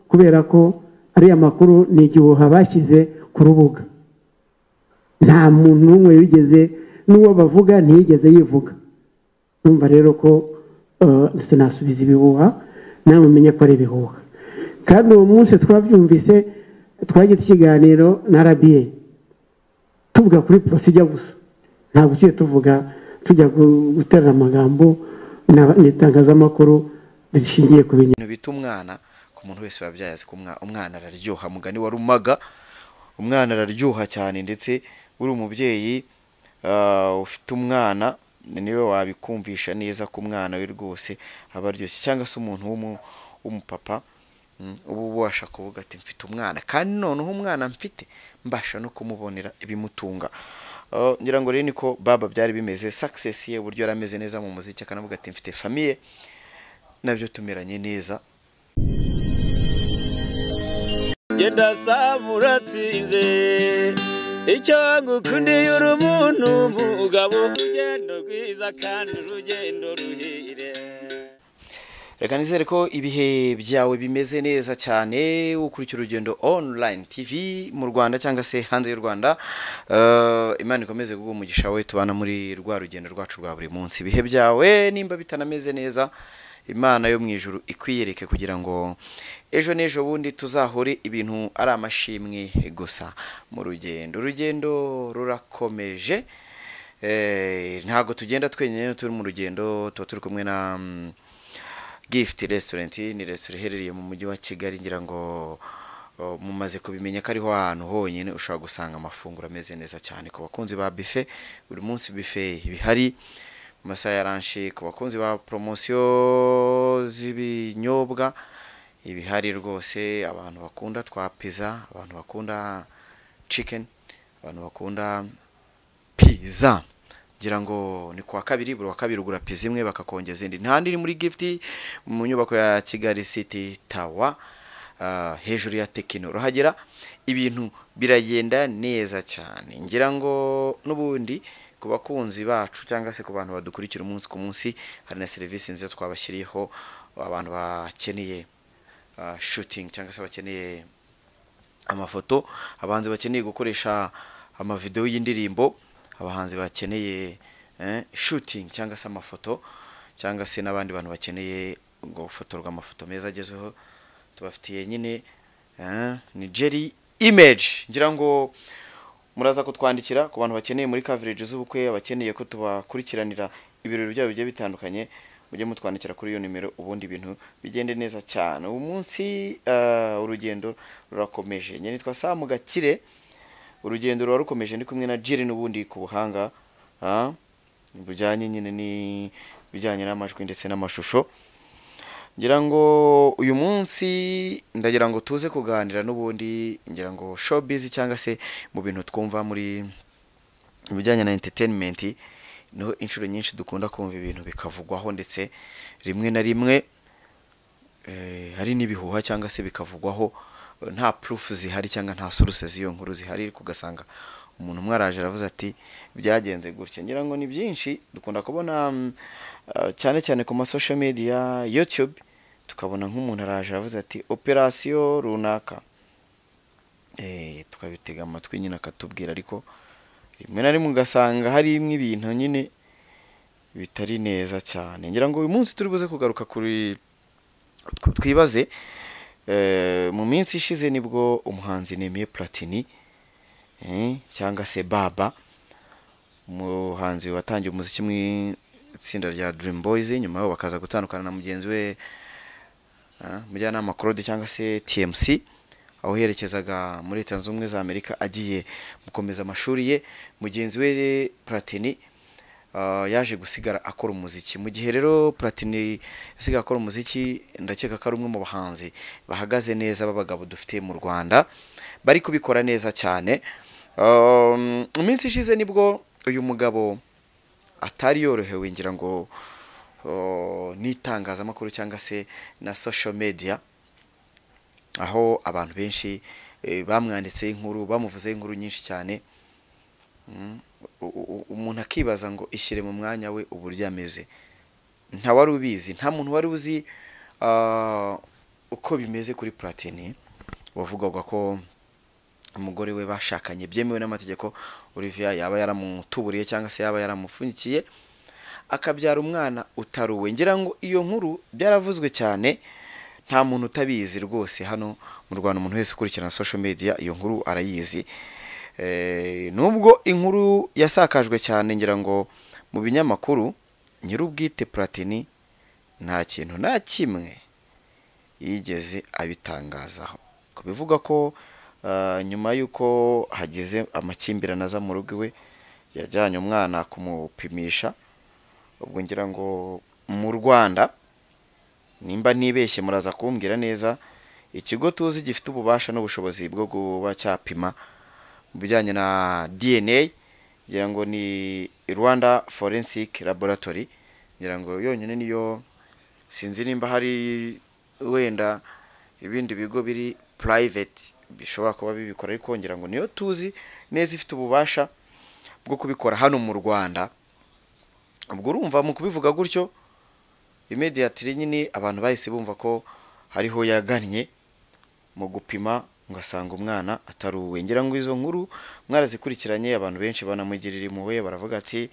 kubera ko ari amakuru ni igihuha bashyize ku rubuga. Nta muntu n'umwe wigeze n'uwo bavuga ntiyigeze yivuga. Numva rero ko sinasubiza ibihuha, namwe menye ko ari ibihuha. Kandi uwo munsi twabyumvise twagiye ikiganiro na RBA tuvuga kuri procedure gusa, ntabwo ugiye tuvuga tujya guterana amagambo n'itangazamakuru rishingiye ku bintu bita umwana. Ku muntu wese wabyaye ko umwana araryoha, mugani wa Rumaga, umwana araryoha cyane, ndetse uri umubyeyi ufite umwana niwe wabikumvisha neza ko umwana we rwose aba aryoshye, cyangwa se umuntu w'umupapa ubu ubasha kuvuga ati mfite umwana, kandi noneho umwana mfite mbasha no kumubonera ibimutunga. Ngira ngo rero niko Baba byari bimeze, success ye uburyo yarameze neza mu muziki, akanavuga ati mfite famille, nabyo tumeranye neza. Genda samuratsinze icyo ngukundiye uri umuntu mugabo, urugendo rwiza kandi urugendo ruhire. Reka nizere ko ibihe byawe bimeze neza cyane, ukurikira Urugendo Online TV mu Rwanda cyangwa se hanze y'u Rwanda. Imana ikomeze kuguha umugisha we, tubana muri rwa rugendo rwacu rwa buri munsi. Ibihe byawe nimba bitanameze neza, Imana yo mu ijuru ikwiyereke kugira ngo ejo n'ejo bundi tuzahore ibintu ari amashimwe gusa mu rugendo. Urugendo rurakomeje, ntago tugenda twenyine turi mu rugendo, tuba turi kumwe na Gift Restaurant. Ni restaurant iherereye mu mujyi wa Kigali, ngira ngo mumaze kubimenya ko ariho ahantu honyine ushobora gusanga amafunguro ameze neza cyane. Ku bakunzi ba buffet, buri munsi buffet bihari mu masaha ya lunch. Ku bakunzi ba promotion z'ibinyobwa ibihari rwose. Abantu bakunda twa pizza, abantu bakunda chicken, abantu bakunda pizza, ngira ngo ni kwa kabiri, buri wa kabiri ugura pizza imwe bakakongeza indi. Ntandi iri muri Gift mu nyubako ya Kigali City Tower, hejuru ya Tekino. Ruhagera ibintu biragenda neza cyane. Ngira ngo n'ubundi ku bakunzi bacu cyangwa se ku bantu badukurikira umunsi ku munsi, hari na service nziza twabashyiriyeho. Abantu bakeneye shooting cyangwa se bakeneye amafoto, abahanzi bakeneye gukoresha amavideo y'indirimbo, abahanzi bakeneye shooting cyangwa se amafoto, cyangwa se n'abandi bantu bakeneye gufotorwa amafoto meza agezweho, tubafitiye nyine ni Jerry Image. Ngira ngo muraza kutwandikira ku bantu bakeneye muri coverage z'ubukwe, abakeneye ko tubakurikiranira ibirori byabo bigiye bitandukanye, mujye mutwandikira kuri iyo nimero, ubundi ibintu bigende neza cyane. Uyu munsi urugendo rurakomeje. Nyine nitwa Sam Gakire, urugendo rukomeje, ndi kumwe na Jerry n'ubundi ku buhanga bujyanye nyine ni bijyanye n'amajwi ndetse n'amashusho. Ngira ngo uyu munsi ndagira ngo tuze kuganira n'ubundi, ngira ngo showbiz cyangwa se mu bintu twumva muri bijyanye na entertainment, no inshuro nyinshi dukunda kumva ibintu bikavugwaho, ndetse rimwe na rimwe hari n'ibihuha cyangwa se bikavugwaho nta proof zihari cyangwa nta sources z'iyo nkuru zihari, kugasanga umuntu mwaraje aravuze ati byagenze gutya. Ngira ngo ni byinshi dukunda kubona cyane cyane ku ma social media, YouTube, tukabona nk'umuntu araje aravuze ati operation runaka, tukabitega amatwi nyine akatubwira, ariko rimwe na rimwe ugasanga hari imwe ibintu nyine bitari neza cyane. Ngira ngo uyu munsi turi buze kugaruka kuri twibaze, mu minsi ishize nibwo umuhanzi Nemeye Platini cyangwa se Baba, umuhanzi watangiye umuziki mu itsinda rya Dream Boys, nyuma yo bakaza gutandukana na mugenzi we mujyanama Claude cyangwa se TMC, aho yerekezaga muri Leta Zunze Ubumwe za Amerika agiye gukomeza amashuri ye. Mugenzi we Platini yaje gusigara akora umuziki. Mu gihe rero Platini yasigaye akora umuziki, ndakeka ko ari umwe mu bahanzi bahagaze neza b'abagabo dufite mu Rwanda, bari kubikora neza cyane. Iminsi ishize nibwo uyu mugabo atari yorohewe, ngira ngo n'itangazamakuru cyangwa se na social media, aho abantu benshi bamwanditse inkuru, bamuvuze inkuru nyinshi cyane. Umuntu akibaza ngo ishyire mu mwanya we uburyo ameze. Nta wari ubizi, nta muntu wari uzi uko bimeze kuri Platini wavugaga ko umugore we bashakanye byemewe n'amategeko, Olivia yaba yaramutuburiye cyangwa se yaba yaramupfunyikiye akabyara umwana utaruwe. Ngira ngo iyo nkuru byaravuzwe cyane, nta muntu utabizi rwose hano mu Rwanda. Umuntu wese ukurikirana social media iyo nkuru arayizi. Nubwo inkuru yasakajwe cyane, ngira ngo mu binyamakuru, nyir'ubwite Platini nta kintu na kimwe yigeze abitangazaho. Kubivuga ko nyuma yuko hageze amakimbirane aza mu rugo iwe, yajyanye umwana kumupimisha. Ubwo ngira ngo mu Rwanda, nimba nibeshye muraza kumbwira neza, ikigo tuzi gifite ububasha n'ubushobozi bwo kuba cyapima mu bijyanye na DNA, ngira ngo ni Rwanda Forensic Laboratory. Ngira ngo yonyine niyo, sinzi nimba hari wenda ibindi bigo biri private bishobora kuba bibikora, ariko ngira ngo niyo tuzi neza ifite ububasha bwo kubikora hano mu Rwanda. Ubwo urumva mu kubivuga gutyo, immediately nyine abantu bahise bumva ko hariho yagannye mu gupima ngo asanga umwana ataruwe. Ngira ngo izo nkuru mwarazikurikiranye, abantu benshi banamugirira impuhwe, baravuga ati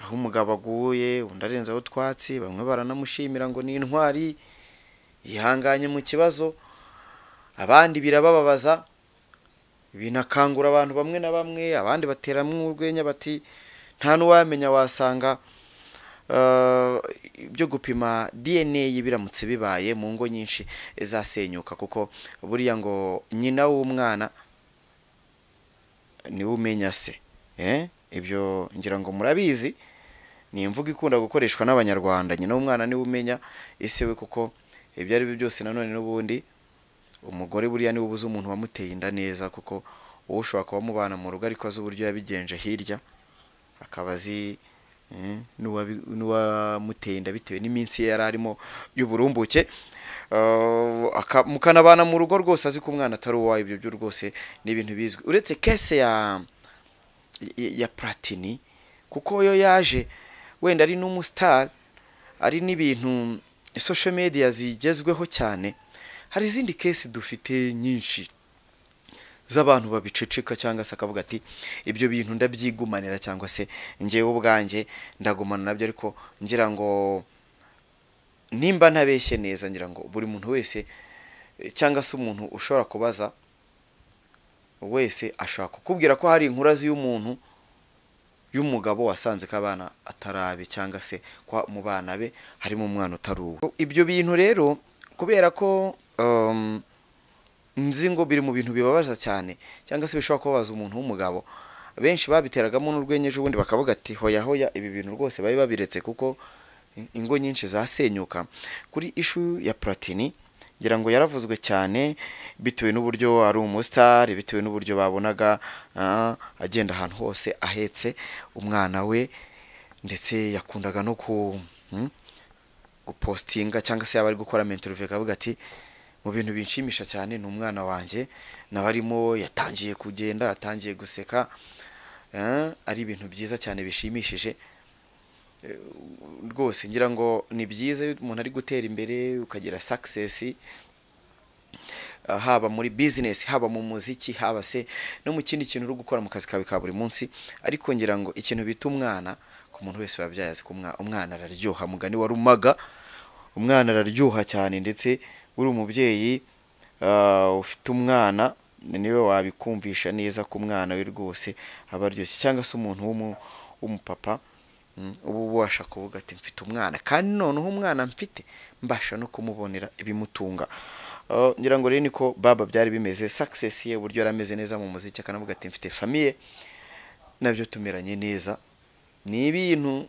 aho umugabo aguye undi arenzaho utwatsi. Bamwe baranamushimira ngo ni intwari, yihanganye mu kibazo. Abandi birabababaza, binakangura abantu bamwe na bamwe. Abandi bateramwe urwenya bati nta n'uwamenya, wasanga ibyo gupima DNA biramutse bibaye mu ngo nyinshi zasenyuka, kuko buriya ngo nyina w'umwana niwe umenya se. Ibyo ngira ngo murabizi, ni imvugo ikunda gukoreshwa n'Abanyarwanda. Nyina w'umwana niwe umenya ise we, kuko ibyo ari byo byose nanone n'ubundi umugore buriya niwe ubuze umuntu wamuteye inda neza, kuko wowe ushobora kuba mubana mu rugo ariko azi uburyo yabigenje hirya, akaba azi n'uwamuteye inda bitewe n'iminsi ye yari arimo y'uburumbuke. Mukanabana mu rugo rwose azi ko umwana atari uwawe. Ibyo byo rwose ni ibintu bizwi. Uretse kese ya Platini, kuko yo yaje wenda ari n'umustar, ari n'ibintu social media zigezweho cyane, hari izindi kese dufite nyinshi z'abantu babiceceka, cyangwa se akavuga ati ibyo bintu ndabyigumanira, cyangwa se ngewe ubwanjye ndagumana nabyo. Ariko ngira ngo nimba ntabeshye neza, ngira ngo buri muntu wese cyangwa se umuntu ushobora kubaza wese ashaka kukubwira ko hari inkurazi y'umuntu y'umugabo wasanze ko abana atarabe, cyangwa se kwa mu bana be harimo umwana utaruwe. Ibyo bintu rero kubera ko nzi ngo biri mu bintu bibabaza cyane, cyangwa se bishobora kubabaza umuntu w'umugabo, benshi babiteragamo n'urwenyeje, ubundi bakavuga ati hoya hoya, ibi bintu rwose babe babiretse, kuko ingo nyinshi zasenyuka. Kuri ishu ya Platini, ngira ngo yaravuzwe cyane bitewe n'uburyo ari umustar, bitewe n'uburyo babonaga agenda ahantu hose ahetse umwana we, ndetse yakundaga no gupostinga, cyangwa se yaba ari gukora interview akavuga ati mu bintu binshimisha cyane ni umwana wanjye, nawe arimo yatangiye kugenda, yatangiye guseka. Ari ibintu byiza cyane bishimishije rwose. Ngira ngo ni byiza umuntu ari gutera imbere ukagira success, haba muri business, haba mu muziki, haba se no mu kindi kintu uri gukora mu kazi kawe ka buri munsi. Ariko ngira ngo ikintu bita umwana, ku muntu wese wabyayazi ko umwana araryoha. Mugani wa Rumaga, umwana araryoha cyane, ndetse uri umubyeyi ufite umwana niwe wabikumvisha neza ko umwana we rwose aba aryoshye, cyangwa se umuntu w'umupapa ubu ubasha kuvuga ati mfite umwana, kandi noneho umwana mfite mbasha no kumubonera ibimutunga. Ngira ngo rero niko baba byari bimeze, success ye uburyo yarameze neza mu muziki, akanavuga ati mfite famille, nabyo tumeranye neza. Ni ibintu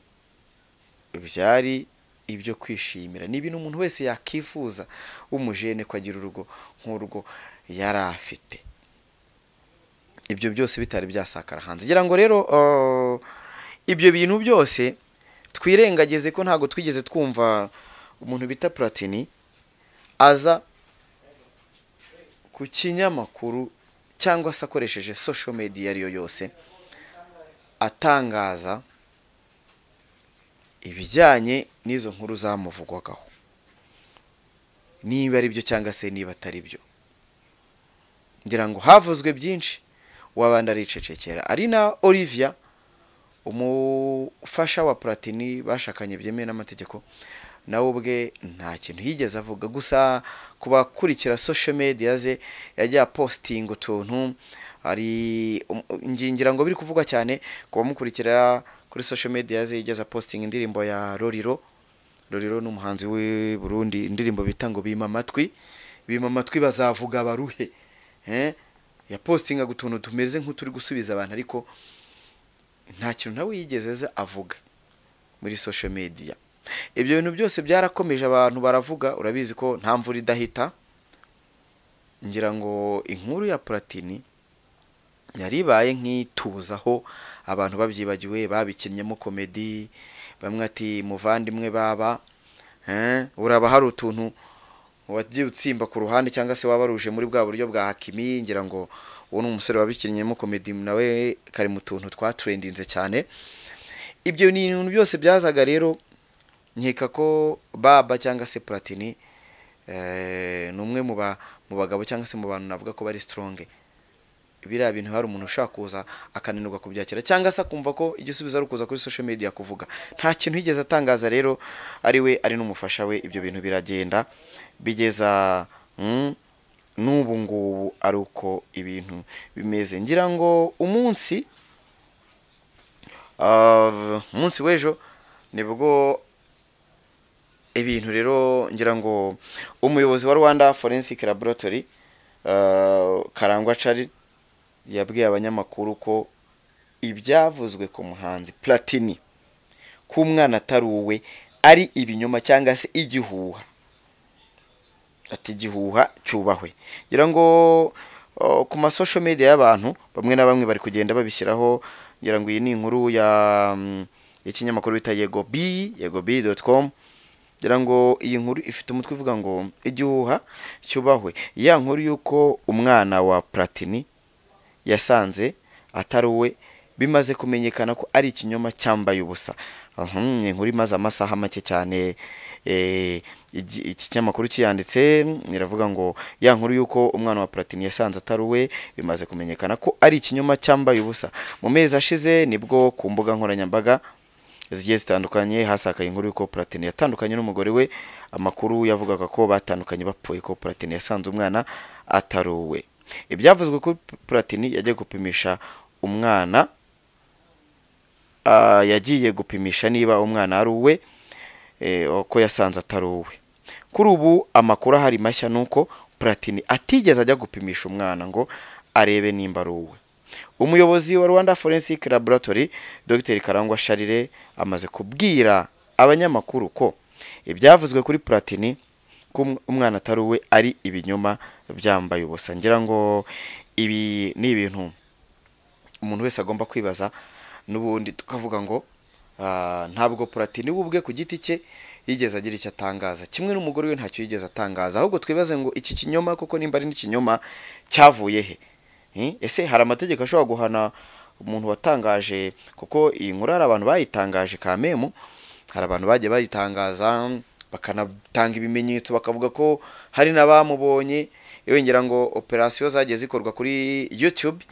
byari ibyo kwishimira, ni ibintu umuntu wese yakifuza umujene ko agira urugo nk'urugo yari afite. Ibyo byose bitari byasakara hanze. Ngira ngo rero ibyo bintu byose twirengagize ko ntago twigeze twumva umuntu bita Platini aza ku kinyamakuru cyangwa se akoresheje social media ariyo yose atangaza ibijyanye n'izo nkuru zamuvugwagaho. niba ari byo cyangwa se niba atari byo. Ngira ngo havuzwe byinshi wabanda ricecekera. Ari na Olivia umufasha wa Platini bashakanye byemewe n'amategeko, nawe ubwe nta kintu yigeze avuga, gusa kubakurikira social media ze yajya posting utuntu, ari ngingira ngo biri kuvugwa cyane kubamukurikira kuri social media ze, yigeze posting indirimbo ya Roriro n'umuhanzi we Burundi, indirimbo bita ngo bima amatwi bazavuga baruhe. Ya postinga gutuntu tumeze nk'uturi gusubiza abantu, ariko nta kintu nawe yigeze avuga muri social media. Ibyo bintu byose byarakomeje, abantu baravuga, urabizi ko nta mvura idahita. Ngira ngo inkuru ya Platini yaribaye nk'ituzaho, abantu babyibagiwe, babikinnyemo comedy, bamwe ati muvandimwe baba uraba hari utuntu wagiye utsimba ku ruhande cyangwa se wabaruje muri bwa buryo bwa Hakimi. Ngira ngo uwo n'umusore wabikinnyemo comedy nawe kari mu tuntu twa trendinze cyane. Ibyo ni ibintu byose byazaga rero, nkeka ko baba cyangwa se Platini numwe mu bagabo cyangwa se mu bantu navuga ko bari strong. Biriya bintu hari umuntu ushaka kuza akananirwa kubyakira cyangwa se akumva ko igisubizo ari kuza kuri social media kuvuga. Nta kintu yigeze atangaza rero, ari we ari n'umufasha we. Ibyo bintu biragenda bigeza n'ubu ngubu ari uko ibintu bimeze. Ngira ngo umunsi w'ejo nibwo ibintu rero, ngira ngo umuyobozi wa Rwanda Forensic Laboratory Karangwa Charles yabwiye abanyamakuru ko ibyavuzwe ku muhanzi Platini ku mwana ataruwe ari ibinyoma cyangwa se igihuha. Ati igihuha cyubahwe. Ngira ngo ku ma social media y'abantu bamwe na bamwe bari kugenda babishyiraho. Ngira ngo iyi ni inkuru ya ikinyamakuru bita yegob.com. Ngira ngo iyi nkuru ifite umutwe uvuga ngo igihuha cyubahwe. Ya nkuru yuko umwana wa Platini yasanze ataruwe bimaze kumenyekana ko ari ikinyoma cyambaye ubusa. Inkuru imaze amasaha make cyane iki kinyamakuru kiyanditse, iravuga ngo ya nkuru yuko umwana wa Platini yasanze ataruwe bimaze kumenyekana ko ari ikinyoma cyambaye ubusa. Mu mezi ashize nibwo ku mbuga nkoranyambaga zigiye zitandukanye hasakaye inkuru yuko Platini yatandukanye n'umugore we. Amakuru yavugaga ko batandukanye bapfuye, ko Platini yasanze umwana ataruwe. Ibyavuzwe ko Platini yagiye gupimisha umwana, yagiye gupimisha niba umwana ari uwe, ko yasanze atari uwe. Kuri ubu amakuru ahari mashya nuko Platini atigeze ajya gupimisha umwana ngo arebe nimba ari uwe. Umuyobozi wa Rwanda Forensic Laboratory Dr Karangwa Charles amaze kubwira abanyamakuru ko ibyavuzwe kuri Platini ko umwana atari uwe ari ibinyoma byambaye ubusa. Ngira ngo ibi ni ibintu umuntu wese agomba kwibaza, n'ubundi tukavuga ngo ntabwo Platini ubwe ku giti cye yigeze agira icyo atangaza, kimwe n'umugore we ntacyo yigeze atangaza. Ahubwo twibaze ngo iki kinyoma koko nimba ari n'ikinyoma cyavuye he? Ese hari amategeko ashobora guhana umuntu watangaje? Kuko iyi nkuru hari abantu bayitangaje kamemu, hari abantu bagiye bayitangaza bakanatanga ibimenyetso bakavuga ko hari n'abamubonye. Ngira ngo operasiyo zagiye zikorwa kuri YouTube,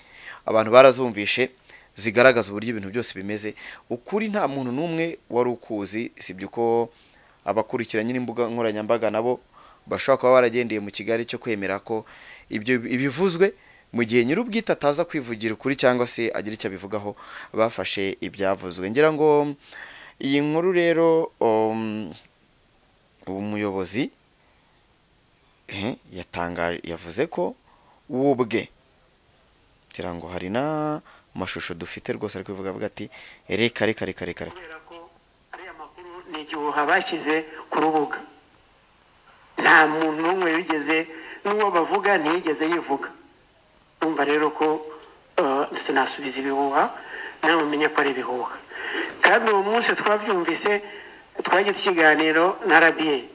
abantu barazumvishe, zigaragaza uburyo ibintu byose bimeze. Ukuri nta muntu n'umwe wari ukuzi, sibyo ko abakurikiranye n'imbuga nkoranyambaga nabo bashobora kuba baragendeye mu Kigali cyo kwemera ko ibyo ibivuzwe, mu gihe nyir'ubwite ataza kwivugira ukuri cyangwa se agira icyo abivugaho, bafashe ibyavuzwe. Ngira ngo iyi nkuru rero umuyobozi yavuze ko ubwe, ngira ngo hari na mashusho dufite rwose ari kuvuga ati reka kubera ko ariya makuru ni igihuha bashyize ku rubuga. Nta muntu n'umwe wigeze, n'uwo bavuga ntiyigeze yivuga. Umva rero ko sinasubiza ibihuha, nawe umenye ko ari ibihuha. Kandi uwo munsi twabyumvise, twagize ikiganiro na RBA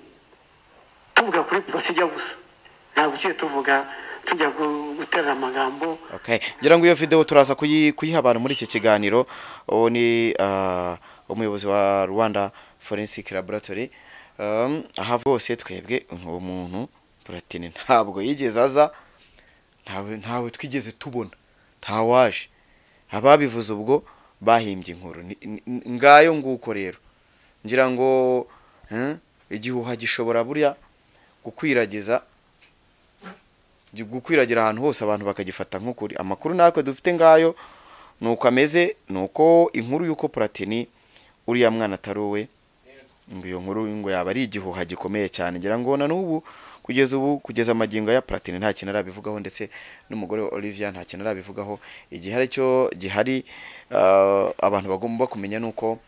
tuvuga kuri procedure gusa, ntabwo ugiye tuvuga tujya guterera amagambo. Ngira ngo iyo video turaza kuyiha abantu muri iki kiganiro. Uwo ni umuyobozi wa Rwanda Forensic Laboratory aha bose twebwe uwo muntu Platini ntabwo yigeze aza, ntawe twigeze tubona, ntawaje. Ababivuze ubwo bahimbye inkuru ngayo nguko rero. Ngira ngo igihuha gishobora burya gukwiragira ahantu hose abantu bakagifata nk'ukuri. Amakuru natwe dufite ngayo nuko ameze, nuko inkuru yuko Platini uriya mwana ataruwe, ngo iyo nkuru ngo yaba ari igihuha gikomeye cyane. Ngira ngo na n'ubu kugeza amagingo ya Platini nta kintu arabivugaho, ndetse n'umugore wa Olivia nta kintu arabivugaho. Igihe ari cyo gihari abantu bagomba kumenya nuko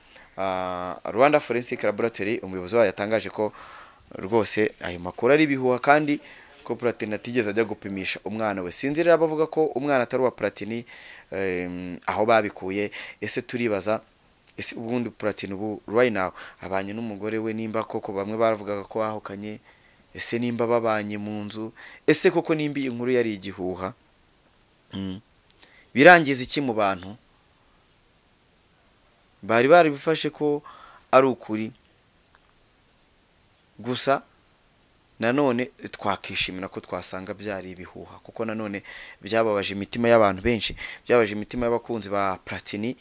Rwanda Forensic Laboratory umuyobozi wayo yatangaje ko rwose ayo makuru ari bihuha, kandi ko Platini atigeze ajya gupimisha umwana we. Sinzirira bavuga ko umwana atari wa Platini, aho babikuye. Ese turibaza, ese ubundi Platini ubu right now abanye n'umugore we, nimba koko bamwe baravugaga ko bahukanye, ese nimba babanye mu nzu, ese koko nimba iyi nkuru yari igihuha, birangiza iki mu bantu bari bifashe ko ari ukuri gusa. Nanone twakishimira ko twasanga byari ibihuha, kuko nanone byababaje imitima y'abantu benshi, byabaje imitima y'abakunzi ba Platini,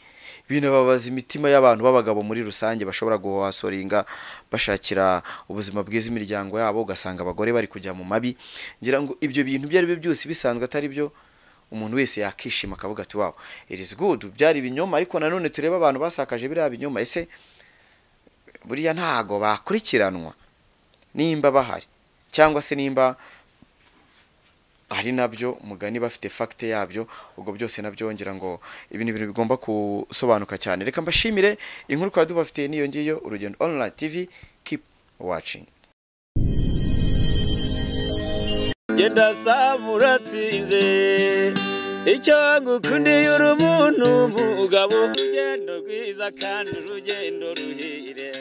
binababaza imitima y'abantu b'abagabo muri rusange bashobora guhasoringa bashakira ubuzima bwiza imiryango yabo, ugasanga abagore bari kujya mu mabi. Ngira ngo ibyo bintu byari byose bisanzwe atari byo umuntu wese yakishima akavuga ati wow it is good, byari ibinyoma. Ariko nanone tureba abantu basakaje biriya binyoma, ese buriya ntago bakurikiranwa nimba bahari, cyangwa se nimba hari nabyo mugani bafite fact yabyo. Ubwo byose nabyo ngira ngo ibintu bigomba kusobanuka cyane. Reka mbashimire, inkuru kwa dubafite niyo ngiyo. Urugendo Online TV, keep watching. Genda samuratsinze icyo ngukundiye uri umuntu mugabo, urugendo rwiza kandi urugendo ruhire.